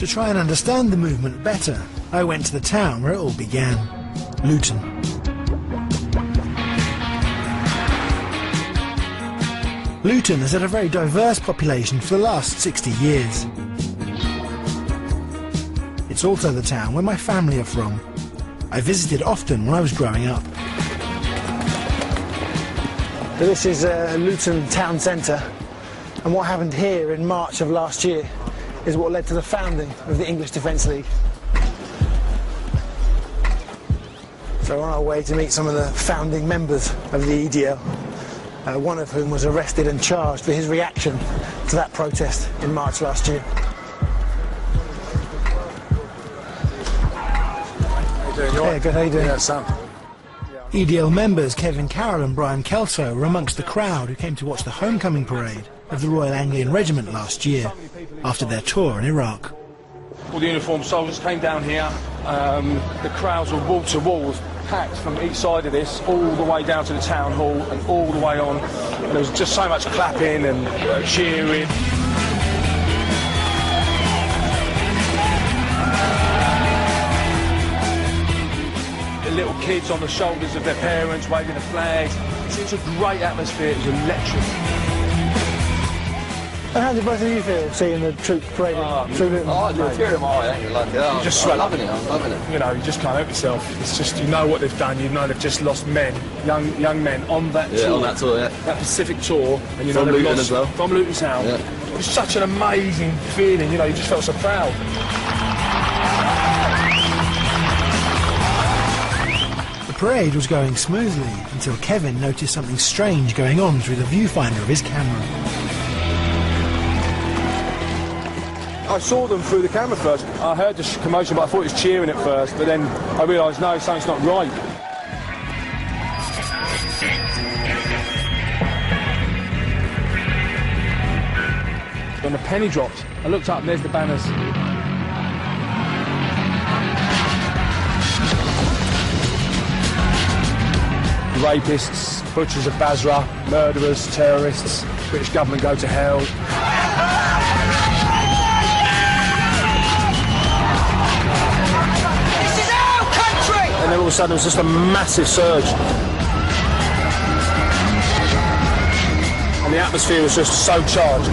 try and understand the movement better, I went to the town where it all began, Luton. Luton has had a very diverse population for the last 60 years. It's also the town where my family are from. I visited often when I was growing up. This is Luton town centre, and what happened here in March of last year is what led to the founding of the English Defence League. So we're on our way to meet some of the founding members of the EDL, one of whom was arrested and charged for his reaction to that protest in March last year. How you doing? You all right? Yeah, good, how you doing? Yeah, Sam. EDL members Kevin Carroll and Brian Kelso were amongst the crowd who came to watch the homecoming parade of the Royal Anglian Regiment last year, after their tour in Iraq. All the uniformed soldiers came down here. The crowds were wall to wall, packed from each side of this, all the way down to the town hall and all the way on. And there was just so much clapping and cheering. The little kids on the shoulders of their parents waving the flags. It's a great atmosphere. It was electric. And how did both of you feel seeing the troops parading through Luton? I do tear in my eye, ain't you? Like, You just sweat. I'm loving it. You know, you just can't help yourself. It's just, you know what they've done. You know they've just lost men, young men on that tour. Yeah, on that tour, yeah. That Pacific tour, and you know From they've Luton lost as well. from Luton Town. Yeah. It was such an amazing feeling. You know, you just felt so proud. The parade was going smoothly until Kevin noticed something strange going on through the viewfinder of his camera. I saw them through the camera first. I heard the commotion, but I thought it was cheering at first. But then I realised, no, something's not right. When the penny dropped, I looked up and there's the banners. Rapists, butchers of Basra, murderers, terrorists, British government go to hell. And then all of a sudden there was just a massive surge. And the atmosphere was just so charged.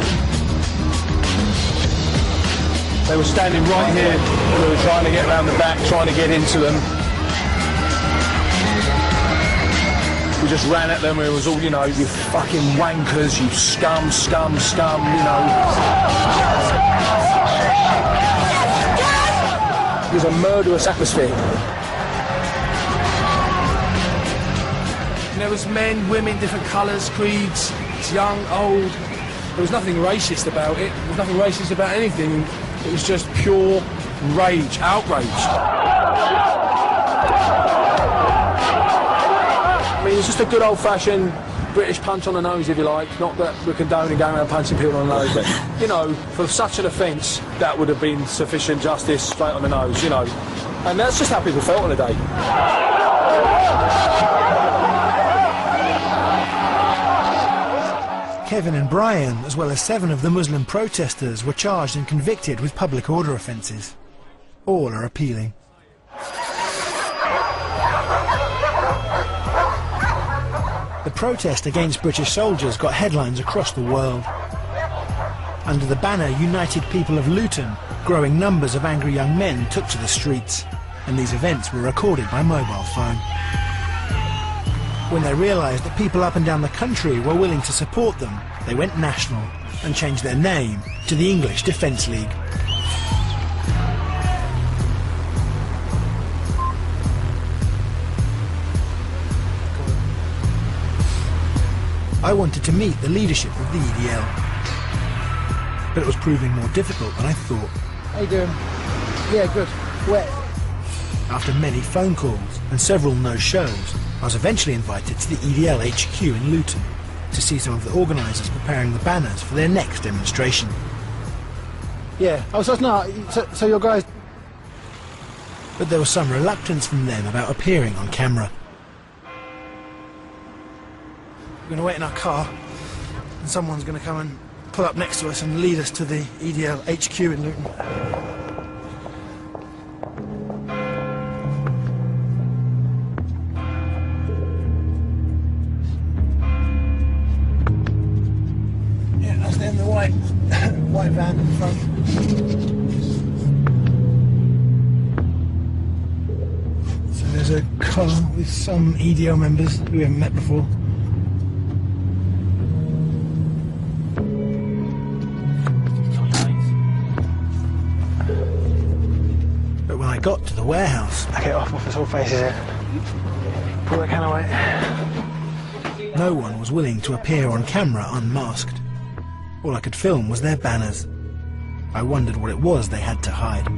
They were standing right here, and we were trying to get around the back, trying to get into them. We just ran at them, it was all, you know, you fucking wankers, you scum, you know. It was a murderous atmosphere. And there was men, women, different colours, creeds, young, old. There was nothing racist about it. There was nothing racist about anything. It was just pure rage, outrage. I mean, it's just a good old-fashioned British punch on the nose, if you like. Not that we're condoning going around punching people on the nose, but, you know, for such an offence, that would have been sufficient justice straight on the nose, you know. And that's just how people felt on the day. Kevin and Brian, as well as 7 of the Muslim protesters, were charged and convicted with public order offences. All are appealing. The protest against British soldiers got headlines across the world. Under the banner United People of Luton, growing numbers of angry young men took to the streets, and these events were recorded by mobile phone. When they realised that people up and down the country were willing to support them, they went national and changed their name to the English Defence League. I wanted to meet the leadership of the EDL, but it was proving more difficult than I thought. How you doing? Yeah, good. Where? After many phone calls and several no-shows, I was eventually invited to the EDL HQ in Luton to see some of the organisers preparing the banners for their next demonstration. Yeah. Oh, so your guys... But there was some reluctance from them about appearing on camera. We're going to wait in our car, and someone's going to come and pull up next to us and lead us to the EDL HQ in Luton. There's a car with some EDL members who we haven't met before. But when I got to the warehouse... I get off this whole faces here. Pull that can away. No one was willing to appear on camera unmasked. All I could film was their banners. I wondered what it was they had to hide.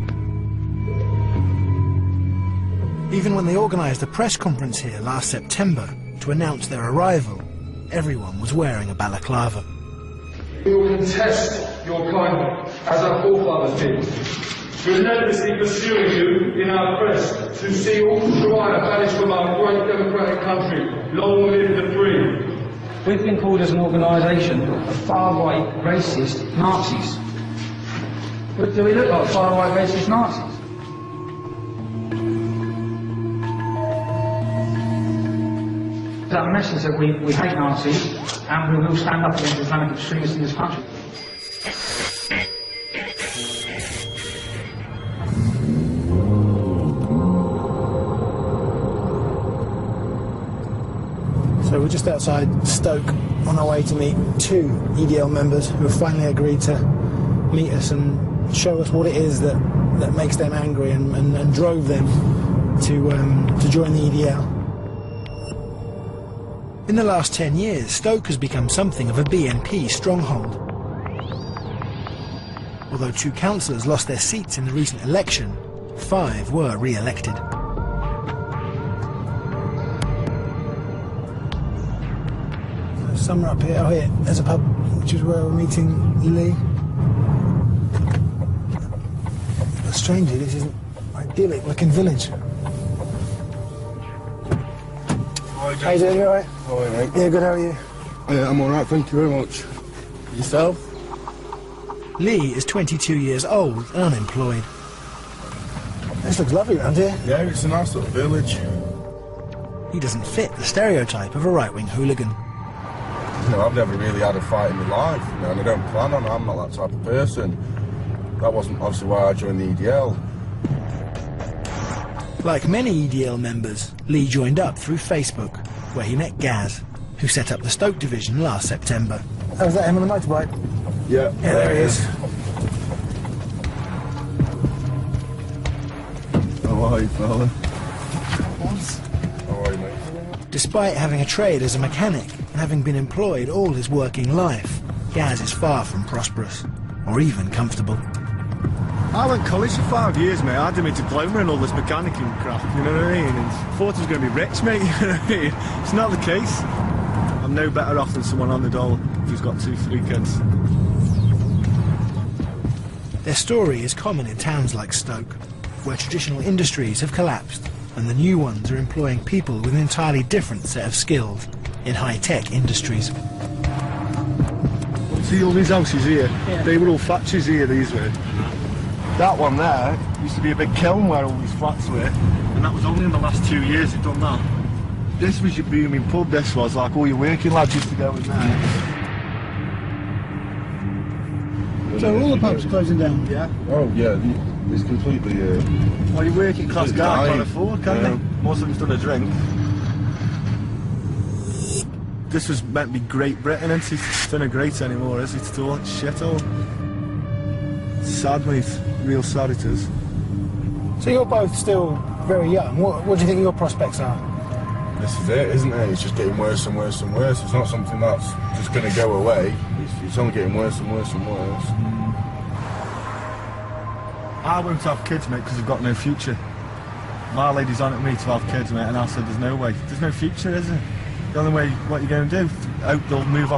Even when they organised a press conference here last September to announce their arrival, everyone was wearing a balaclava. We will contest your kindness, as our forefathers did, relentlessly pursuing you in our quest to see all Shariah banished from our great democratic country. Long live the free. We've been called as an organisation of far-right racist Nazis. But do we look like far-right racist Nazis? That message that we hate Nazis and we will stand up against Islamic extremists in this country. So we're just outside Stoke on our way to meet 2 EDL members who have finally agreed to meet us and show us what it is that makes them angry and drove them to join the EDL. In the last 10 years, Stoke has become something of a BNP stronghold. Although 2 councillors lost their seats in the recent election, 5 were re-elected. Somewhere up here, oh here, there's a pub, which is where we're meeting Lee. But strangely, this isn't idyllic looking village. How you doing, you alright? Alright, mate. Yeah, good, how are you? Yeah, I'm alright, thank you very much. Yourself? Lee is 22 years old and unemployed. This looks lovely around here. Yeah, it's a nice little village. He doesn't fit the stereotype of a right-wing hooligan. You know, I've never really had a fight in my life, you know, and I don't plan on it. I'm not that type of person. That wasn't obviously why I joined the EDL. Like many EDL members, Lee joined up through Facebook, where he met Gaz, who set up the Stoke division last September. Oh, is that him on the motorbike? Yeah. Yeah, there he is. How are you, fella? How are you, mate? Despite having a trade as a mechanic and having been employed all his working life, Gaz is far from prosperous, or even comfortable. I went to college for 5 years, mate. I did my diploma and all this mechanical crap, you know what I mean? And thought I was going to be rich, mate, you know what I mean? It's not the case. I'm no better off than someone on the dole who's got 2-3 kids. Their story is common in towns like Stoke, where traditional industries have collapsed and the new ones are employing people with an entirely different set of skills in high-tech industries. See all these houses here? Yeah. They were all factories here, these were. That one there used to be a big kiln where all these flats were, and that was only in the last 2 years they've done that. This was your booming pub, this was, like all your working lads used to go in there. So all the pubs are closing down? Yeah. Oh, yeah, it's completely... Well, your working class guy can't afford, can they? Most of them's done a drink. This was meant to be Great Britain, and it's not great anymore, is it? It's all shit all. Sad, mate. Real sad it is. So you're both still very young. What do you think your prospects are? This is it, isn't it? It's just getting worse and worse and worse. It's not something that's just going to go away. It's only getting worse and worse and worse. I won't have kids, mate, because I've got no future. My lady's on at me to have kids, mate, and I said there's no way. There's no future, is there? The only way, what you're going to do? Hope they'll move off